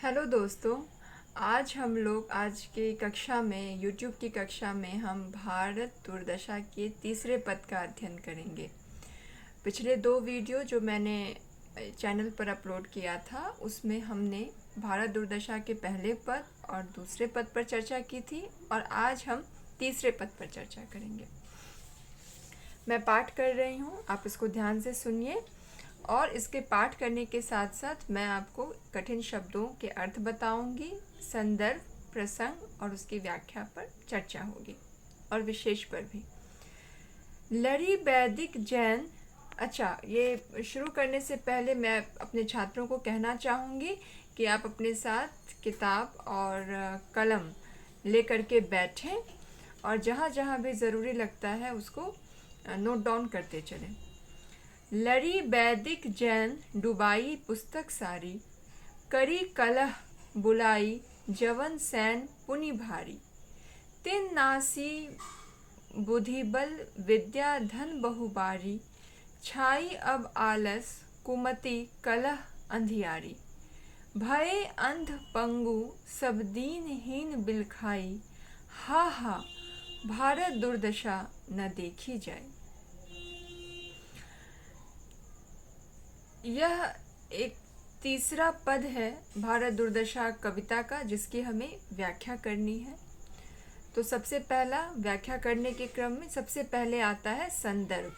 Hello दोस्तों। आज की कक्षा में यूट्यूब की कक्षा में हम भारत दुर्दशा के तीसरे पद का अध्ययन करेंगे। पिछले दो वीडियो जो मैंने चैनल पर अपलोड किया था उसमें हमने भारत दुर्दशा के पहले पद और दूसरे पद पर चर्चा की थी और आज हम तीसरे पद पर चर्चा करेंगे। मैं पाठ कर रही हूँ, आप इसको ध्यान से सुनिए और इसके पाठ करने के साथ साथ मैं आपको कठिन शब्दों के अर्थ बताऊंगी, संदर्भ, प्रसंग और उसकी व्याख्या पर चर्चा होगी और विशेष पर भी। लड़ी वैदिक जैन। अच्छा, ये शुरू करने से पहले मैं अपने छात्रों को कहना चाहूँगी कि आप अपने साथ किताब और कलम लेकर के बैठें और जहाँ जहाँ भी ज़रूरी लगता है उसको नोट डाउन करते चलें। लड़ी वैदिक जैन डुबाई पुस्तक सारी, करी कलह बुलाई जवन सैन पुनि भारी। तिन नासी बुधिबल विद्या धन बहुबारी, छाई अब आलस कुमति कलह अंधियारी। भय अंध पंगु सब दीनहीन बिलखाई, हा हा भारत दुर्दशा न देखी जाए। यह एक तीसरा पद है भारत दुर्दशा कविता का जिसकी हमें व्याख्या करनी है। तो सबसे पहला व्याख्या करने के क्रम में सबसे पहले आता है संदर्भ।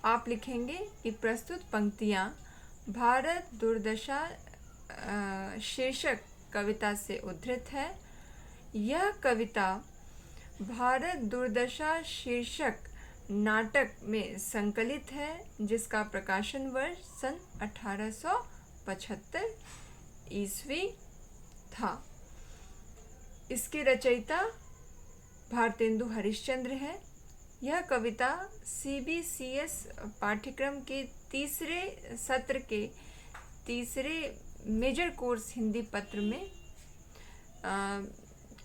आप लिखेंगे कि प्रस्तुत पंक्तियाँ भारत दुर्दशा शीर्षक कविता से उद्धृत है। यह कविता भारत दुर्दशा शीर्षक नाटक में संकलित है जिसका प्रकाशन वर्ष सन 1875 ईस्वी था। इसके रचयिता भारतेंदु हरिश्चंद्र है। यह कविता CBCS पाठ्यक्रम के तीसरे सत्र के तीसरे मेजर कोर्स हिंदी पत्र में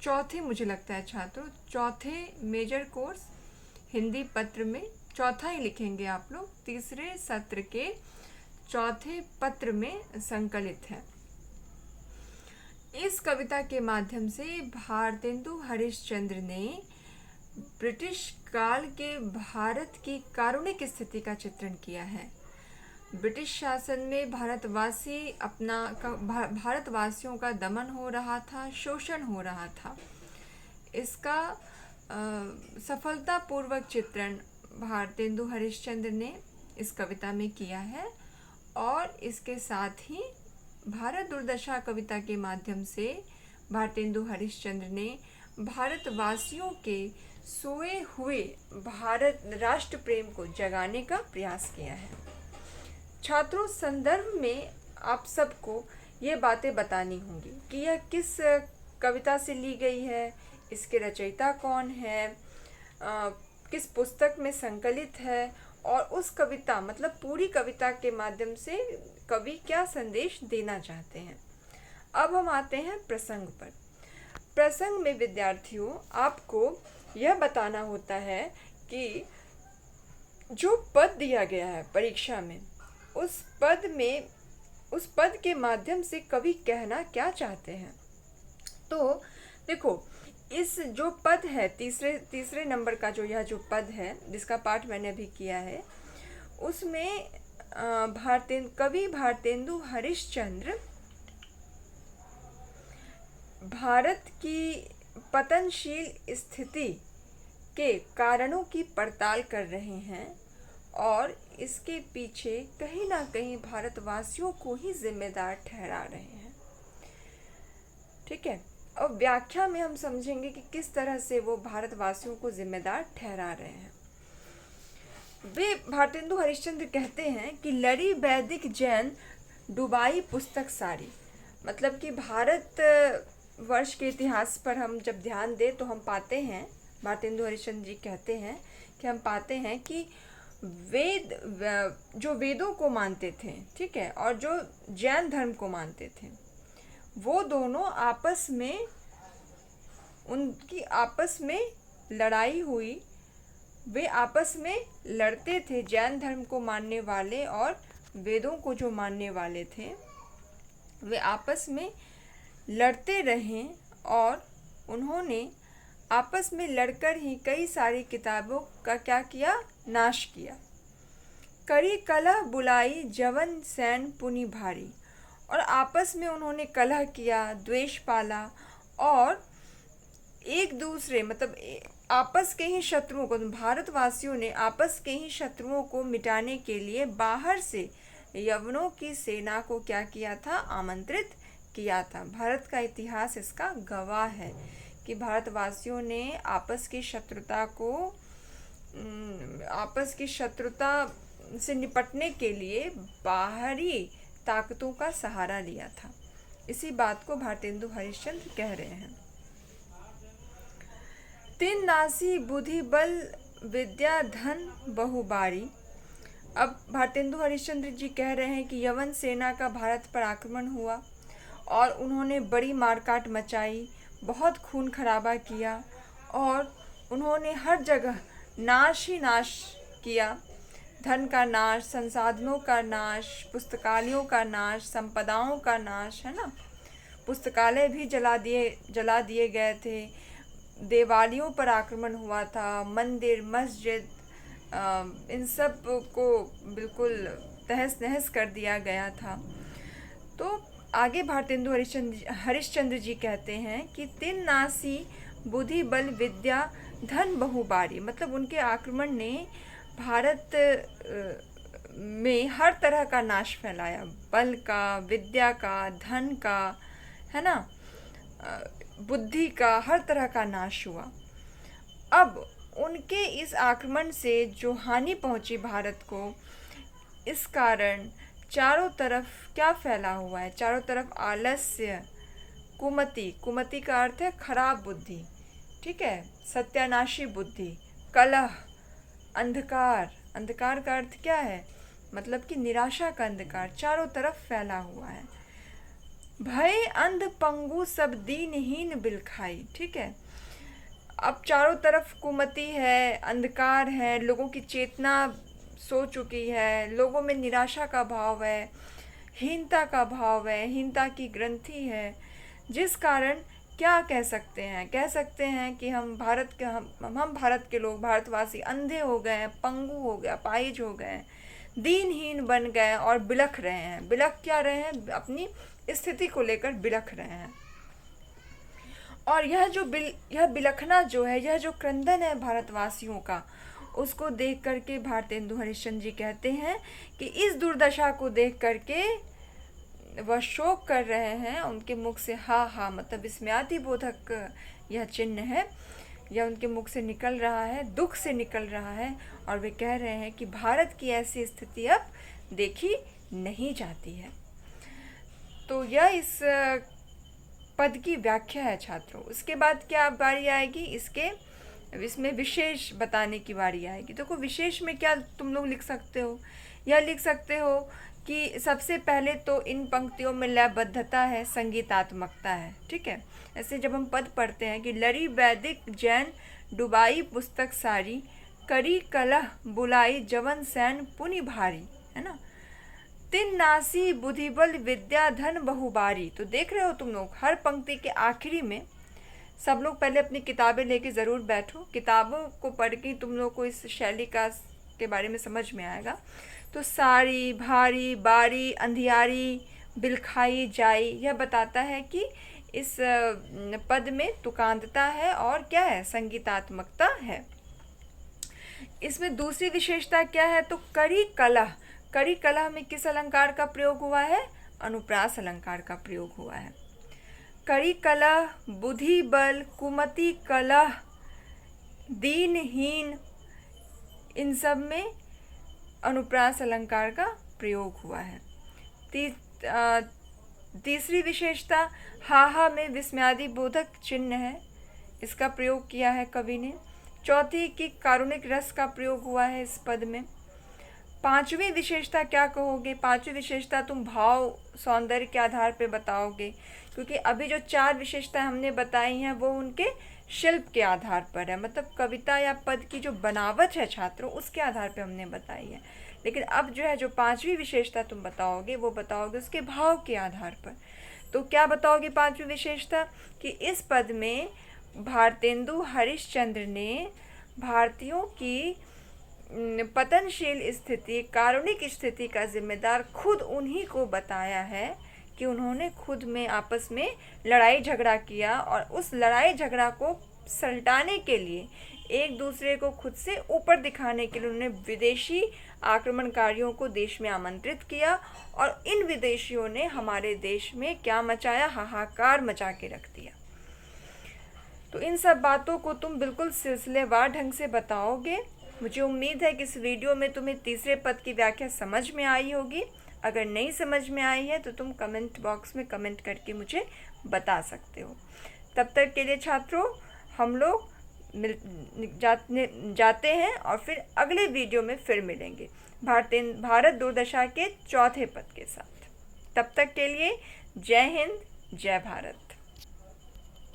चौथे, मुझे लगता है छात्रों, चौथे मेजर कोर्स हिंदी पत्र में चौथा ही लिखेंगे आप लोग, तीसरे सत्र के चौथे पत्र में संकलित है। इस कविता के माध्यम से भारतेंदु हरिश्चंद्र ने ब्रिटिश काल के भारत की कारुणिक स्थिति का चित्रण किया है। ब्रिटिश शासन में भारतवासियों का दमन हो रहा था, शोषण हो रहा था। इसका सफलतापूर्वक चित्रण भारतेंदु हरिश्चंद्र ने इस कविता में किया है और इसके साथ ही भारत दुर्दशा कविता के माध्यम से भारतेंदु हरिश्चंद्र ने भारतवासियों के सोए हुए भारत राष्ट्र प्रेम को जगाने का प्रयास किया है। छात्रों, संदर्भ में आप सबको ये बातें बतानी होंगी कि यह किस कविता से ली गई है, इसके रचयिता कौन है, किस पुस्तक में संकलित है और उस कविता मतलब पूरी कविता के माध्यम से कवि क्या संदेश देना चाहते हैं। अब हम आते हैं प्रसंग पर। प्रसंग में विद्यार्थियों आपको यह बताना होता है कि जो पद दिया गया है परीक्षा में उस पद के माध्यम से कवि कहना क्या चाहते हैं। तो देखो, इस जो पद है तीसरे नंबर का जो पद है जिसका पाठ मैंने अभी किया है उसमें कवि भारतेंदु हरिश्चंद्र भारत की पतनशील स्थिति के कारणों की पड़ताल कर रहे हैं और इसके पीछे कहीं ना कहीं भारतवासियों को ही जिम्मेदार ठहरा रहे हैं। ठीक है, अब व्याख्या में हम समझेंगे कि किस तरह से वो भारतवासियों को जिम्मेदार ठहरा रहे हैं। वे भारतेंदु हरिश्चंद्र कहते हैं कि लड़ी वैदिक जैन डुबाई पुस्तक सारी, मतलब कि भारत वर्ष के इतिहास पर हम जब ध्यान दें तो हम पाते हैं, भारतेंदु हरिश्चंद्र जी कहते हैं कि हम पाते हैं कि जो वेदों को मानते थे, ठीक है, और जो जैन धर्म को मानते थे, वो दोनों उनकी आपस में लड़ाई हुई। वे आपस में लड़ते थे, जैन धर्म को मानने वाले और वेदों को जो मानने वाले थे वे आपस में लड़ते रहें और उन्होंने आपस में लड़कर ही कई सारी किताबों का क्या किया, नाश किया। करी कलह बुलाई जवन सैन पुनि भारी, और आपस में उन्होंने कलह किया, द्वेष पाला और एक दूसरे मतलब आपस के ही शत्रुओं को, भारतवासियों ने आपस के ही शत्रुओं को मिटाने के लिए बाहर से यवनों की सेना को क्या किया था, आमंत्रित किया था। भारत का इतिहास इसका गवाह है कि भारतवासियों ने आपस की शत्रुता से निपटने के लिए बाहरी ताकतों का सहारा लिया था। इसी बात को भारतेंदु हरिश्चंद्र कह रहे हैं। तीन नासी बुद्धि बल विद्या धन बहुबारी। अब भारतेंदु हरिश्चंद्र जी कह रहे हैं कि यवन सेना का भारत पर आक्रमण हुआ और उन्होंने बड़ी मारकाट मचाई, बहुत खून खराबा किया और उन्होंने हर जगह नाश ही नाश किया। धन का नाश, संसाधनों का नाश, पुस्तकालयों का नाश, संपदाओं का नाश, है ना। पुस्तकालय भी जला दिए गए थे। देवालयों पर आक्रमण हुआ था, मंदिर, मस्जिद, इन सब को बिल्कुल तहस नहस कर दिया गया था। तो आगे भारतेंदु हरिश्चंद्र जी कहते हैं कि तीन नासी बुद्धि बल विद्या धन बहुबारी, मतलब उनके आक्रमण ने भारत में हर तरह का नाश फैलाया, बल का, विद्या का, धन का, है ना, बुद्धि का, हर तरह का नाश हुआ। अब उनके इस आक्रमण से जो हानि पहुंची भारत को, इस कारण चारों तरफ क्या फैला हुआ है, चारों तरफ आलस्य, कुमति का अर्थ है खराब बुद्धि, ठीक है, सत्यानाशी बुद्धि, कलह, अंधकार का अर्थ क्या है, मतलब कि निराशा का अंधकार चारों तरफ फैला हुआ है। भय अंध पंगु सब दीनहीन बिलखाई, ठीक है। अब चारों तरफ कुमति है, अंधकार है, लोगों की चेतना सो चुकी है, लोगों में निराशा का भाव है, हीनता का भाव है, हीनता की ग्रंथि है, जिस कारण क्या कह सकते हैं कि हम भारत के लोग, भारतवासी अंधे हो गए हैं, पंगु हो गया, अपाहिज हो गए हैं, दीनहीन बन गए और बिलख रहे हैं। बिलख क्या रहे हैं, अपनी स्थिति को लेकर बिलख रहे हैं। और यह बिलखना जो है, यह जो क्रंदन है भारतवासियों का, उसको देख करके भारतेंदु हरिश्चंद्र जी कहते हैं कि इस दुर्दशा को देख करके वह शोक कर रहे हैं। उनके मुख से हा मतलब विस्मयादि बोधक यह चिन्ह है, यह उनके मुख से निकल रहा है, दुख से निकल रहा है, और वे कह रहे हैं कि भारत की ऐसी स्थिति अब देखी नहीं जाती है। तो यह इस पद की व्याख्या है छात्रों। उसके बाद क्या बारी आएगी, इसमें विशेष बताने की बारी आएगी। देखो विशेष में क्या तुम लोग लिख सकते हो, यह लिख सकते हो कि सबसे पहले तो इन पंक्तियों में लयबद्धता है, संगीतात्मकता है, ठीक है। ऐसे जब हम पद पढ़ते हैं कि लड़ी वैदिक जैन डुबाई पुस्तक सारी, करी कलह बुलाई जवन सैन पुनि भारी, है ना। तीन नासी बुद्धिबल विद्या धन बहुबारी। तो देख रहे हो तुम लोग, हर पंक्ति के आखिरी में सब लोग पहले अपनी किताबें लेके ज़रूर बैठो। किताबों को पढ़ के तुम लोग को इस शैली के बारे में समझ में आएगा। तो सारी, भारी, बारी, अंधियारी, बिलखाई, जाई, यह बताता है कि इस पद में तुकांतता है और क्या है, संगीतात्मकता है। इसमें दूसरी विशेषता क्या है, तो करी कलह में किस अलंकार का प्रयोग हुआ है, अनुप्रास अलंकार का प्रयोग हुआ है। करी कलह, बुद्धि बल, कुमति कलह, दीनहीन, इन सब में अनुप्रास अलंकार का प्रयोग हुआ है। तीसरी विशेषता हा में विस्मयादि बोधक चिन्ह है, इसका प्रयोग किया है कवि ने। चौथी की कारुणिक रस का प्रयोग हुआ है इस पद में। पांचवी विशेषता क्या कहोगे, पांचवी विशेषता तुम भाव सौंदर्य के आधार पे बताओगे, क्योंकि अभी जो चार विशेषताएं हमने बताई हैं वो उनके शिल्प के आधार पर है, मतलब कविता या पद की जो बनावट है छात्रों, उसके आधार पे हमने बताई है। लेकिन अब जो है, जो पांचवी विशेषता तुम बताओगे वो बताओगे उसके भाव के आधार पर। तो क्या बताओगे पांचवी विशेषता? कि इस पद में भारतेंदु हरिश्चंद्र ने भारतीयों की पतनशील स्थिति, कारुणिक स्थिति का जिम्मेदार खुद उन्हीं को बताया है कि उन्होंने खुद में आपस में लड़ाई झगड़ा किया और उस लड़ाई झगड़ा को सलटाने के लिए, एक दूसरे को खुद से ऊपर दिखाने के लिए उन्होंने विदेशी आक्रमणकारियों को देश में आमंत्रित किया और इन विदेशियों ने हमारे देश में क्या मचाया? हाहाकार मचा के रख दिया। तो इन सब बातों को तुम बिल्कुल सिलसिलेवार ढंग से बताओगे। मुझे उम्मीद है कि इस वीडियो में तुम्हें तीसरे पद की व्याख्या समझ में आई होगी। अगर नहीं समझ में आई है तो तुम कमेंट बॉक्स में कमेंट करके मुझे बता सकते हो। तब तक के लिए छात्रों, हम लोग जाते हैं और फिर अगले वीडियो में फिर मिलेंगे भारत दुर्दशा के चौथे पद के साथ। तब तक के लिए जय हिंद, जय भारत।